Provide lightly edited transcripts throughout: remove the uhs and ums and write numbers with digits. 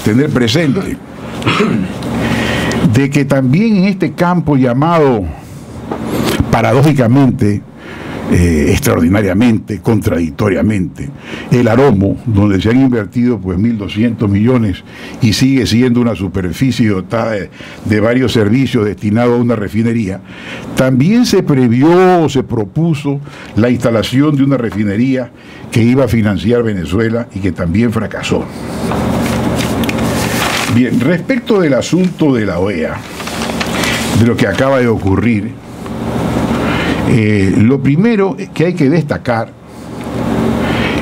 tener presente de que también en este campo llamado, paradójicamente, extraordinariamente, contradictoriamente, el Aromo, donde se han invertido pues 1.200 millones y sigue siendo una superficie dotada de varios servicios destinados a una refinería, también se previó o se propuso la instalación de una refinería que iba a financiar Venezuela y que también fracasó. Bien, respecto del asunto de la OEA, de lo que acaba de ocurrir, lo primero que hay que destacar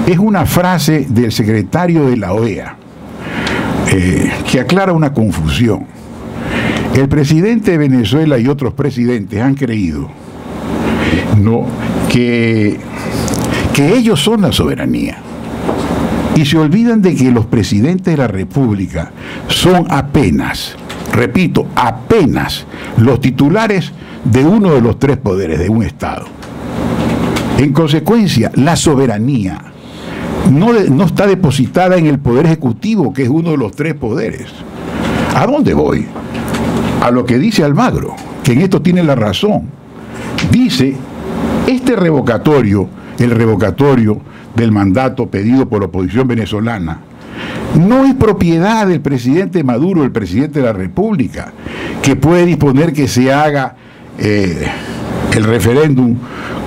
es una frase del secretario de la OEA que aclara una confusión. El presidente de Venezuela y otros presidentes han creído que ellos son la soberanía y se olvidan de que los presidentes de la República son apenas, repito, apenas los titulares de uno de los tres poderes de un Estado. En consecuencia, la soberanía no está depositada en el Poder Ejecutivo, que es uno de los tres poderes. ¿A dónde voy? A lo que dice Almagro, que en esto tiene la razón. Dice, este revocatorio, el revocatorio del mandato pedido por la oposición venezolana, no es propiedad del presidente Maduro, el presidente de la República, que puede disponer que se haga el referéndum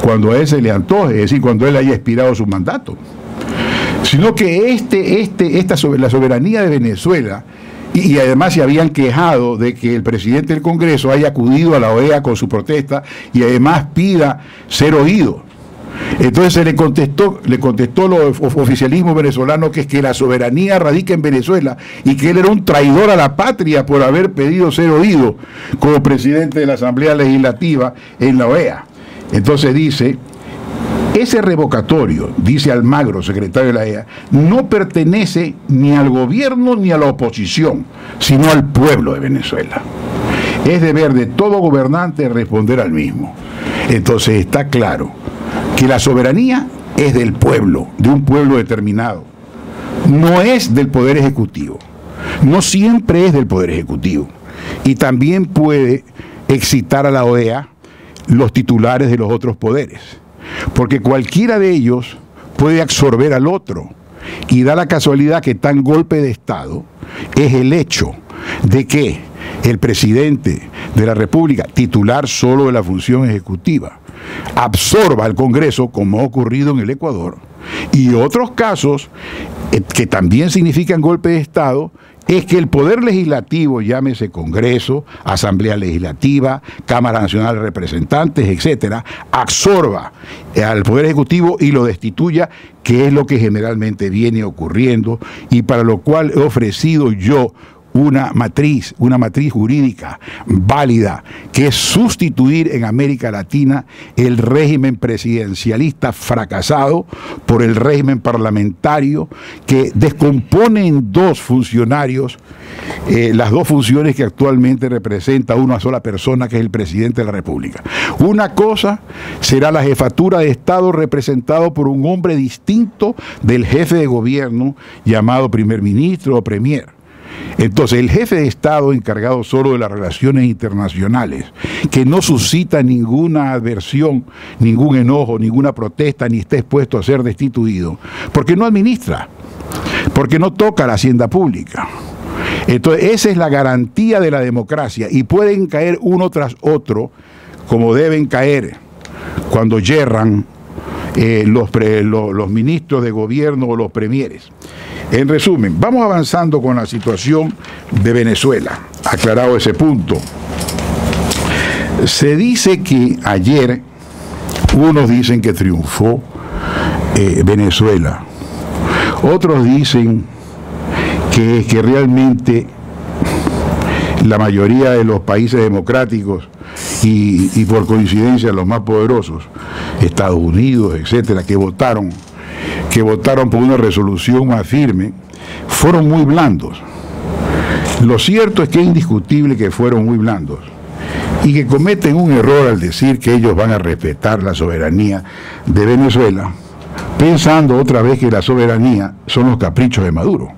cuando a él se le antoje, es decir, cuando él haya expirado su mandato, sino que la soberanía de Venezuela, y además se habían quejado de que el presidente del Congreso haya acudido a la OEA con su protesta y además pida ser oído. Entonces se le contestó el oficialismo venezolano que es que la soberanía radica en Venezuela y que él era un traidor a la patria por haber pedido ser oído como presidente de la Asamblea Legislativa en la OEA. Entonces dice, ese revocatorio, dice Almagro, secretario de la OEA, no pertenece ni al gobierno ni a la oposición, sino al pueblo de Venezuela. Es deber de todo gobernante responder al mismo. Entonces está claro que la soberanía es del pueblo, de un pueblo determinado. No es del Poder Ejecutivo. No siempre es del Poder Ejecutivo. Y también puede excitar a la OEA los titulares de los otros poderes. Porque cualquiera de ellos puede absorber al otro. Y da la casualidad que tan golpe de Estado es el hecho de que el presidente de la República, titular solo de la función ejecutiva, absorba al Congreso, como ha ocurrido en el Ecuador, y otros casos que también significan golpe de Estado, es que el Poder Legislativo, llámese Congreso, Asamblea Legislativa, Cámara Nacional de Representantes, etcétera, absorba al Poder Ejecutivo y lo destituya, que es lo que generalmente viene ocurriendo y para lo cual he ofrecido yo una matriz jurídica válida, que es sustituir en América Latina el régimen presidencialista fracasado por el régimen parlamentario que descompone en dos funcionarios las dos funciones que actualmente representa una sola persona, que es el presidente de la República. Una cosa será la jefatura de Estado representado por un hombre distinto del jefe de gobierno llamado primer ministro o premier. Entonces, el jefe de Estado encargado solo de las relaciones internacionales, que no suscita ninguna adversión, ningún enojo, ninguna protesta, ni está expuesto a ser destituido, porque no administra, porque no toca la hacienda pública. Entonces, esa es la garantía de la democracia y pueden caer uno tras otro, como deben caer cuando yerran los ministros de gobierno o los premieres. En resumen, vamos avanzando con la situación de Venezuela. Aclarado ese punto, se dice que ayer, unos dicen que triunfó Venezuela, otros dicen que realmente la mayoría de los países democráticos y por coincidencia los más poderosos, Estados Unidos, etcétera, que votaron por una resolución más firme, fueron muy blandos. Lo cierto es que es indiscutible que fueron muy blandos y que cometen un error al decir que ellos van a respetar la soberanía de Venezuela, pensando otra vez que la soberanía son los caprichos de Maduro.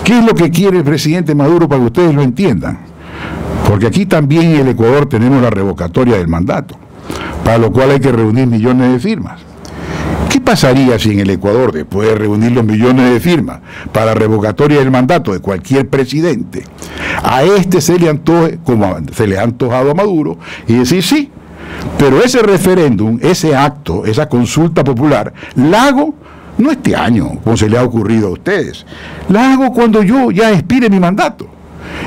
¿Qué es lo que quiere el presidente Maduro para que ustedes lo entiendan? Porque aquí también en el Ecuador tenemos la revocatoria del mandato, para lo cual hay que reunir millones de firmas. ¿Qué pasaría si en el Ecuador, después de reunir los millones de firmas para la revocatoria del mandato de cualquier presidente, a este se le antoje, como se le ha antojado a Maduro, y decir sí, pero ese referéndum, ese acto, esa consulta popular, la hago no este año, como se le ha ocurrido a ustedes, la hago cuando yo ya expire mi mandato?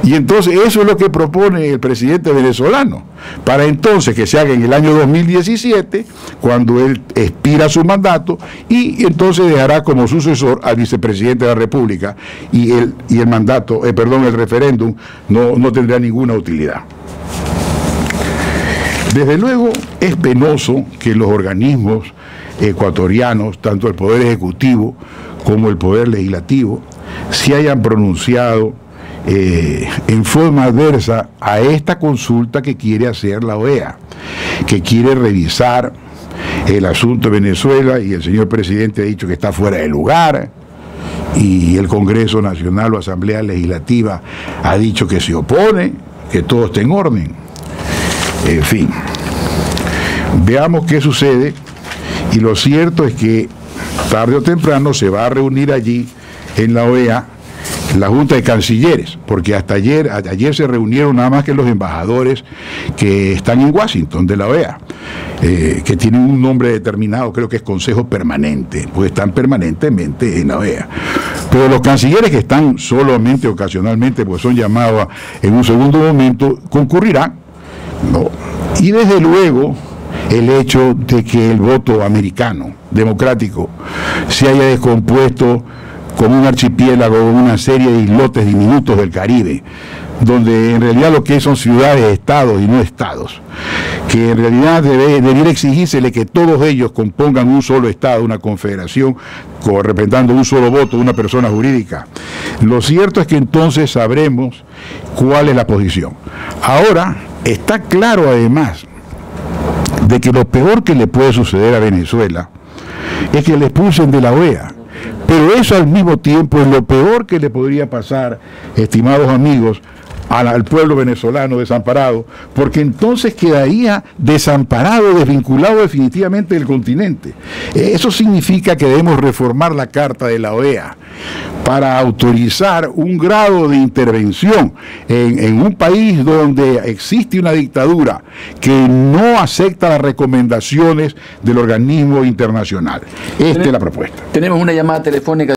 Y entonces eso es lo que propone el presidente venezolano, para entonces que se haga en el año 2017, cuando él expira su mandato, y entonces dejará como sucesor al vicepresidente de la República, y el mandato, el referéndum no tendrá ninguna utilidad. Desde luego es penoso que los organismos ecuatorianos, tanto el Poder Ejecutivo como el Poder Legislativo, se hayan pronunciado en forma adversa a esta consulta que quiere hacer la OEA, que quiere revisar el asunto de Venezuela, y el señor presidente ha dicho que está fuera de lugar, y el Congreso Nacional o Asamblea Legislativa ha dicho que se opone, que todo está en orden. En fin, veamos qué sucede, y lo cierto es que tarde o temprano se va a reunir allí en la OEA la Junta de Cancilleres, porque hasta ayer se reunieron nada más que los embajadores que están en Washington de la OEA, que tienen un nombre determinado, creo que es Consejo Permanente, pues están permanentemente en la OEA. Pero los cancilleres que están solamente, ocasionalmente, pues son llamados en un segundo momento, concurrirán, ¿no? Y desde luego el hecho de que el voto americano, democrático, se haya descompuesto como un archipiélago, una serie de islotes diminutos del Caribe, donde en realidad lo que son ciudades, estados y no estados, que en realidad debiera exigírsele que todos ellos compongan un solo estado, una confederación, representando un solo voto, una persona jurídica. Lo cierto es que entonces sabremos cuál es la posición. Ahora, está claro además de que lo peor que le puede suceder a Venezuela es que le expulsen de la OEA. Pero eso al mismo tiempo es lo peor que le podría pasar, estimados amigos, al pueblo venezolano desamparado, porque entonces quedaría desamparado, desvinculado definitivamente del continente. Eso significa que debemos reformar la Carta de la OEA para autorizar un grado de intervención en un país donde existe una dictadura que no acepta las recomendaciones del organismo internacional. Esta es la propuesta. Tenemos una llamada telefónica.